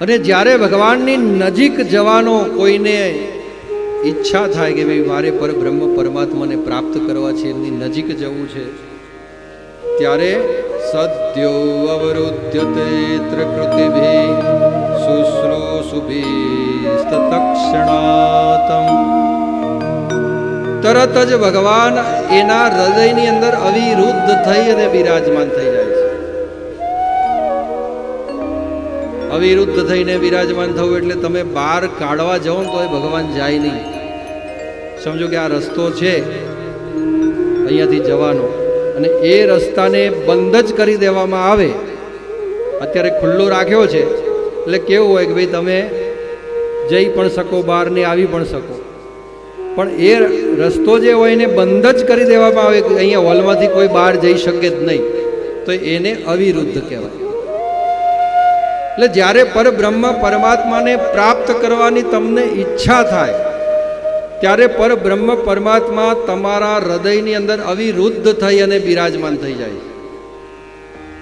અને જ્યારે ભગવાનની નજીક જવાનો કોઈને ઈચ્છા થાય કે ભાઈ મારે પરબ્રહ્મ પરમાત્માને પ્રાપ્ત કરવા છે, એમની નજીક જવું છે, ત્યારે સદ્યો અવરુદ્ધતે ત્રિકૃતિભિ શુશ્રૂષુભિસ્તતક્ષણાતમ, તરત જ ભગવાન એના હૃદયની અંદર અવિરુદ્ધ થઈ અને બિરાજમાન થઈ જાય છે. અવિરુદ્ધ થઈને બિરાજમાન થવું એટલે તમે બહાર કાઢવા જાઓ તો એ ભગવાન જાય નહીં. સમજો કે આ રસ્તો છે અહીંયાથી જવાનો, અને એ રસ્તાને બંધ જ કરી દેવામાં આવે. અત્યારે ખુલ્લો રાખ્યો છે એટલે કેવું હોય કે ભાઈ તમે જઈ પણ શકો, બહાર ને આવી પણ શકો, પણ એ રસ્તો જે હોય એને બંધ જ કરી દેવામાં આવે કે અહીંયા હોલમાંથી કોઈ બહાર જઈ શકે જ નહીં, તો એને અવિરુદ્ધ કહેવાય. એટલે જ્યારે પરબ્રહ્મ પરમાત્માને પ્રાપ્ત કરવાની તમને ઈચ્છા થાય ત્યારે પરબ્રહ્મ પરમાત્મા તમારા હૃદયની અંદર અવિરુદ્ધ થઈ અને બિરાજમાન થઈ જાય.